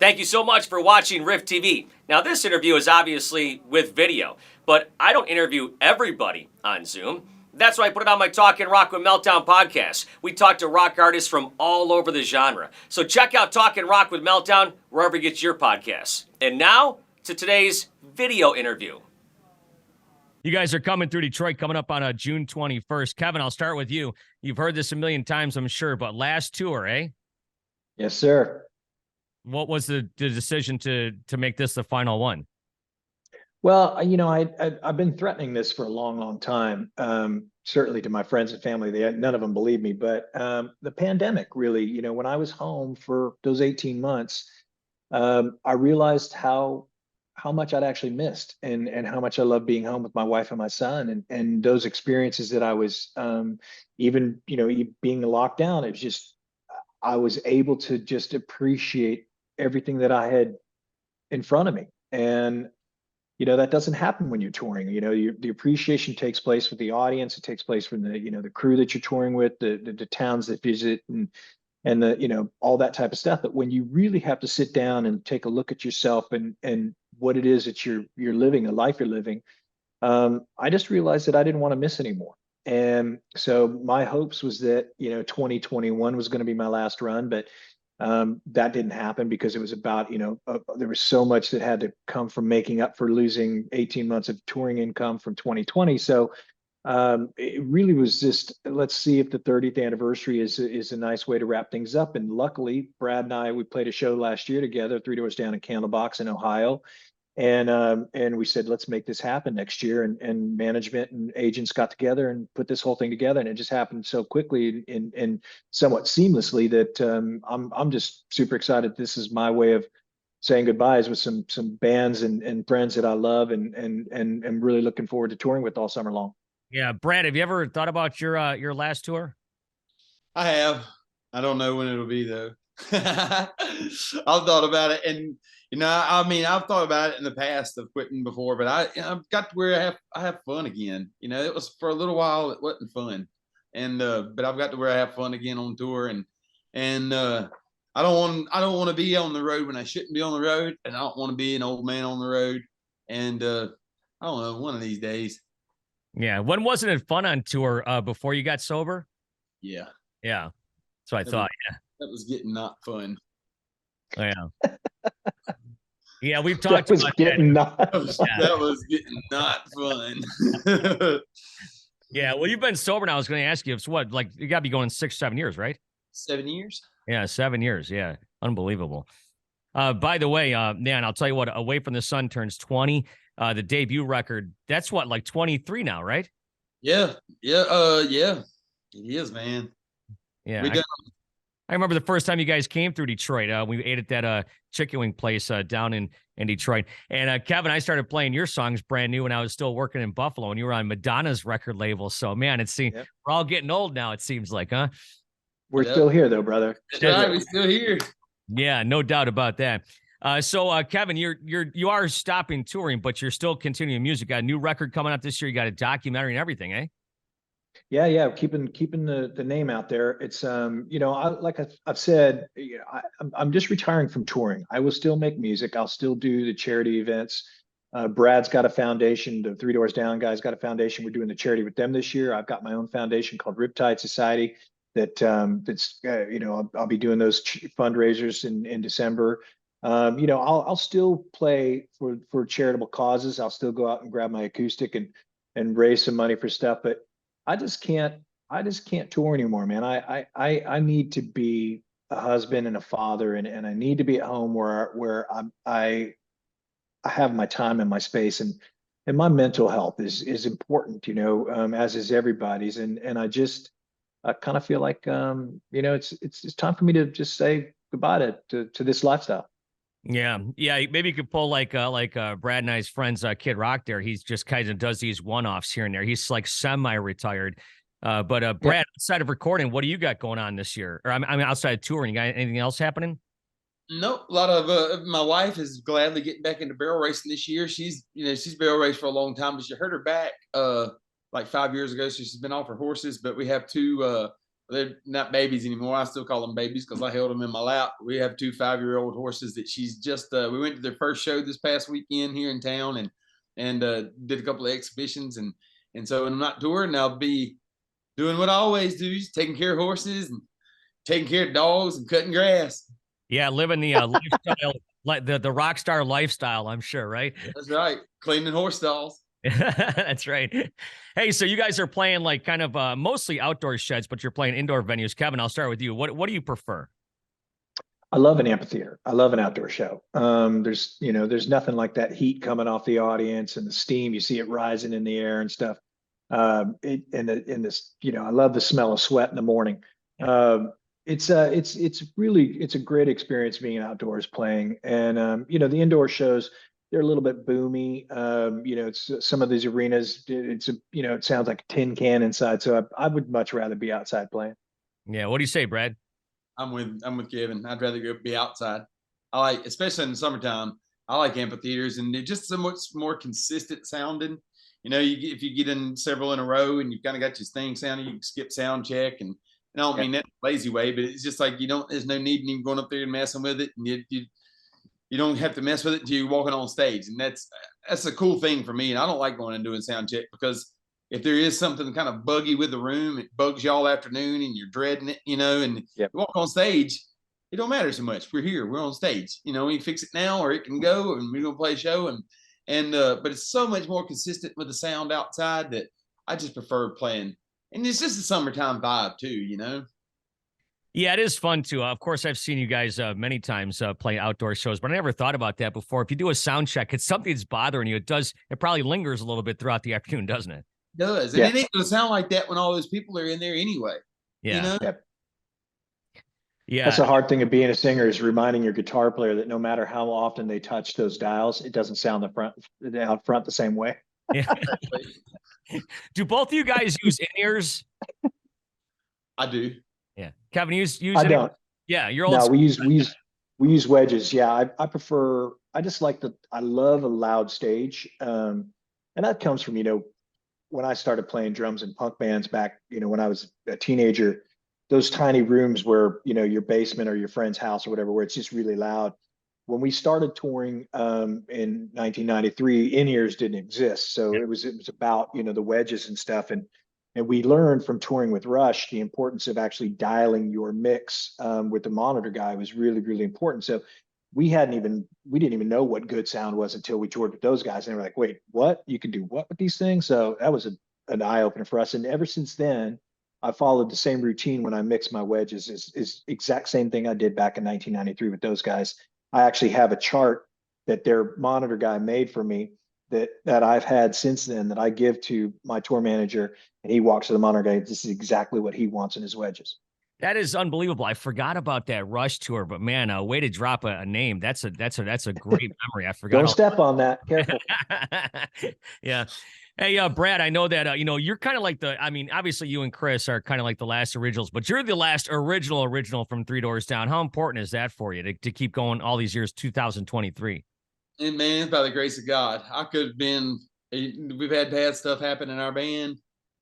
Thank you so much for watching Riff TV. Now, this interview is obviously with video, but I don't interview everybody on Zoom. That's why I put it on my Talkin' Rock with Meltdown podcast. We talk to rock artists from all over the genre. So check out Talkin' Rock with Meltdown wherever you get your podcasts. And now to today's video interview. You guys are coming through Detroit coming up on June 21st. Kevin, I'll start with you. You've heard this a million times, I'm sure, but last tour, eh? Yes, sir. What was the decision to make this the final one? Well, I've been threatening this for a long, long time. Certainly to my friends and family, none of them believe me. But the pandemic really, when I was home for those 18 months, I realized how much I'd actually missed and how much I love being home with my wife and my son and those experiences that I was even being locked down. It was just I was able to just appreciate everything that I had in front of me. And, that doesn't happen when you're touring. The appreciation takes place with the audience. It takes place from the crew that you're touring with, the towns that visit and the, all that type of stuff. But when you really have to sit down and take a look at yourself and what it is that you're living, the life you're living, I just realized that I didn't want to miss anymore. And so my hopes was that, 2021 was going to be my last run, but that didn't happen because it was about, there was so much that had to come from making up for losing 18 months of touring income from 2020. So it really was just, let's see if the 30th anniversary is a nice way to wrap things up. And luckily, Brad and I, we played a show last year together, 3 doors down in Candlebox in Ohio. And we said, let's make this happen next year. And management and agents got together and put this whole thing together. And it just happened so quickly and somewhat seamlessly that I'm just super excited. This is my way of saying goodbyes with some bands and friends that I love and really looking forward to touring with all summer long. Yeah, Brad, have you ever thought about your last tour? I have. I don't know when it'll be though. I've thought about it, and I've thought about it in the past of quitting before, but I've got to where I have fun again. It was for a little while it wasn't fun, and but I've got to where I have fun again on tour, and I don't want to be on the road when I shouldn't be on the road, and I don't want to be an old man on the road, and I don't know, one of these days. Yeah, when wasn't it fun on tour before you got sober? Yeah, so I thought. That was getting not fun. Oh, yeah. Yeah, we've talked about that. That was getting not fun. Yeah, well, you've been sober now. I was going to ask you, it's what, like, you got to be going 6-7 years, right? 7 years? Yeah, 7 years. Yeah, unbelievable. By the way, man, I'll tell you what, Away from the Sun turns 20. The debut record, that's what, like 23 now, right? Yeah. It is, man. Yeah. I remember the first time you guys came through Detroit. We ate at that chicken wing place down in Detroit. And Kevin, I started playing your songs brand new when I was still working in Buffalo, and you were on Madonna's record label. So, man, we're all getting old now, it seems like, huh? We're still here, though, brother. Right, we're still here. Yeah, no doubt about that. So, Kevin, you are stopping touring, but you're still continuing music. Got a new record coming up this year. You got a documentary and everything, eh? Yeah. Keeping the name out there. It's like I've said, I'm just retiring from touring. I will still make music. I'll still do the charity events. Brad's got a foundation. The 3 Doors Down guys got a foundation. We're doing the charity with them this year. I've got my own foundation called Riptide Society. That's I'll be doing those fundraisers in December. I'll still play for charitable causes. I'll still go out and grab my acoustic and raise some money for stuff, but I just can't tour anymore, man. I need to be a husband and a father, and I need to be at home where I have my time and my space, and my mental health is important, as is everybody's. And I kind of feel like it's time for me to just say goodbye to this lifestyle. Yeah. Maybe you could pull like Brad and I's friends, Kid Rock there. He's just kind of does these one-offs here and there. He's like semi-retired. But Brad, outside of recording, what do you got going on this year? Or I mean, outside of touring, you got anything else happening? Nope. A lot of my wife is gladly getting back into barrel racing this year. She's barrel raced for a long time, but she hurt her back like 5 years ago, so she's been off her horses. But we have two they're not babies anymore. I still call them babies because I held them in my lap. We have 2 5-year-old horses that she's just. We went to their first show this past weekend here in town, and did a couple of exhibitions, and so when I'm not touring, I'll be doing what I always do, just taking care of horses and taking care of dogs and cutting grass. Yeah, living the lifestyle, like the rock star lifestyle, I'm sure, right? That's right, cleaning horse stalls. That's right. Hey, so you guys are playing like kind of mostly outdoor sheds, but you're playing indoor venues. Kevin, I'll start with you. What do you prefer? I love an amphitheater. I love an outdoor show. There's nothing like that heat coming off the audience and the steam. You see it rising in the air and stuff. I love the smell of sweat in the morning. It's a great experience being outdoors playing. And the indoor shows, they're a little bit boomy. It's some of these arenas. It sounds like a tin can inside. So I would much rather be outside playing. Yeah. What do you say, Brad? I'm with Kevin. I'd rather go be outside. I like, especially in the summertime, I like amphitheaters, and they're just so much more consistent sounding. If you get in several in a row and you've kind of got your thing sounding, you can skip sound check. And I don't mean that in a lazy way, but it's just like there's no need in even going up there and messing with it. And you don't have to mess with it until you're walking on stage. And that's a cool thing for me. And I don't like going and doing sound check, because if there is something kind of buggy with the room, it bugs you all afternoon and you're dreading it, and you walk on stage, it don't matter so much. We're here, we're on stage, we can fix it now, or it can go, and we're going to play a show. But it's so much more consistent with the sound outside that I just prefer playing. And it's just a summertime vibe too, Yeah, it is fun too. Of course, I've seen you guys many times play outdoor shows, but I never thought about that before. If you do a sound check, it's something that's bothering you. It probably lingers a little bit throughout the afternoon, doesn't it? It does. And it ain't going to sound like that when all those people are in there anyway. Yeah. Yeah. That's the hard thing of being a singer, is reminding your guitar player that no matter how often they touch those dials, it doesn't sound out front the same way. Yeah. Do both of you guys use in-ears? I do. Yeah. Kevin, use I don't. Yeah, you're old. No, we use wedges. Yeah, I prefer. I just like I love a loud stage, and that comes from when I started playing drums in punk bands back, when I was a teenager. Those tiny rooms where your basement or your friend's house or whatever, where it's just really loud. When we started touring in 1993, in-ears didn't exist, so it was about the wedges and stuff, and we learned from touring with Rush the importance of actually dialing your mix with the monitor guy was really, really important. So we didn't even know what good sound was until we toured with those guys, and they were like, "Wait, what? You can do what with these things?" So that was an eye opener for us, and ever since then, I followed the same routine when I mix my wedges. Is exact same thing I did back in 1993 with those guys. I actually have a chart that their monitor guy made for me that I've had since then, that I give to my tour manager, and he walks to the monitor guy. This is exactly what he wants in his wedges. That is unbelievable. I forgot about that Rush tour, but man, a way to drop a name. That's a great memory. I forgot. Don't step on that. Careful. Yeah. Hey, Brad, I know that, you're kind of like obviously you and Chris are kind of like the last originals, but you're the last original from Three Doors Down. How important is that for you to keep going all these years, 2023? And man, by the grace of God, I could have been, we've had bad stuff happen in our band,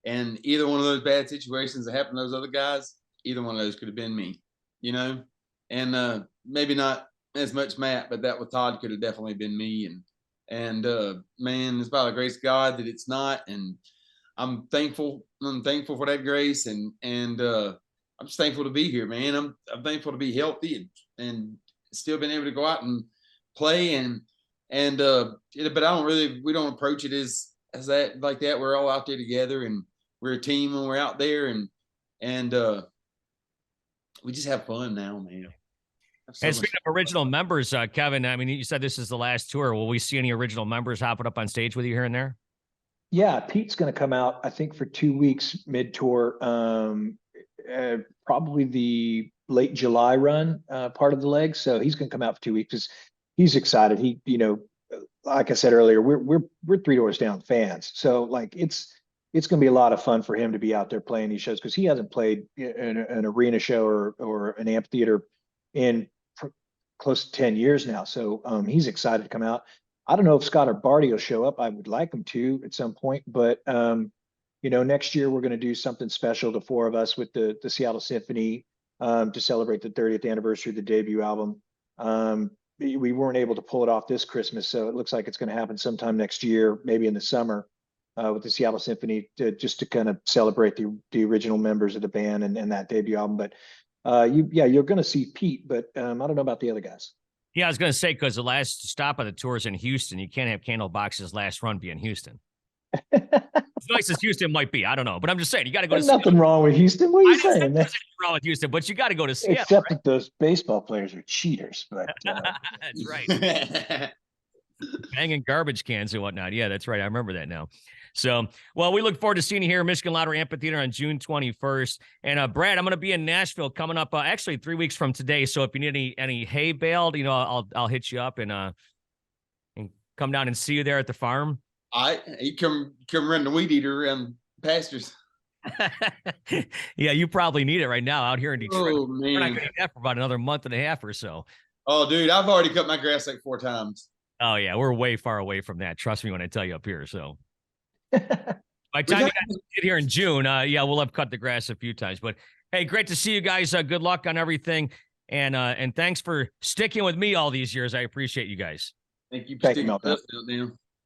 and either one of those bad situations that happened to those other guys, either one of those could have been me, and maybe not as much Matt, but that with Todd could have definitely been me. And man, it's by the grace of God that it's not, and I'm thankful for that grace, and I'm just thankful to be here, man. I'm thankful to be healthy and still being able to go out and play, but we don't approach it as that, like that. We're all out there together, and we're a team when we're out there, and we just have fun now, man. And speaking of original members, Kevin, you said this is the last tour. Will we see any original members hopping up on stage with you here and there? Yeah, Pete's going to come out, I think, for 2 weeks mid-tour, probably the late July run, part of the leg. So he's going to come out for 2 weeks because he's excited. He, like I said earlier, we're Three Doors Down fans. So like it's going to be a lot of fun for him to be out there playing these shows, because he hasn't played an arena show or an amphitheater in close to 10 years now. So he's excited to come out. I don't know if Scott or Barty will show up. I would like him to at some point, but next year we're going to do something special, the four of us with the Seattle Symphony, to celebrate the 30th anniversary of the debut album. We weren't able to pull it off this Christmas, so it looks like it's going to happen sometime next year, maybe in the summer, with the Seattle Symphony, just to kind of celebrate the original members of the band and that debut album. But you're going to see Pete, but I don't know about the other guys. Yeah, I was going to say, because the last stop of the tour is in Houston. You can't have Candlebox's last run be in Houston. As nice as Houston might be, I don't know, but I'm just saying you got to go There's to nothing wrong with Houston. What are you saying, man? There's nothing wrong with Houston, but you got to go to Seattle. Except that those baseball players are cheaters. But That's right. Banging garbage cans and whatnot. Yeah, that's right. I remember that now. So, well, we look forward to seeing you here at Michigan Lottery Amphitheater on June 21st. And Brad, I'm going to be in Nashville coming up actually 3 weeks from today. So if you need any hay baled, I'll hit you up and come down and see you there at the farm. You come run the weed eater around pastures. Yeah, you probably need it right now out here in Detroit. Oh, man. We're not going to need that for about another month and a half or so. Oh, dude, I've already cut my grass like 4 times. Oh, yeah, we're way far away from that. Trust me when I tell you up here. So by the time you guys get here in June, we'll have cut the grass a few times. But hey, great to see you guys. Good luck on everything. And thanks for sticking with me all these years. I appreciate you guys. Thank you. Thank you, Malcolm. Down.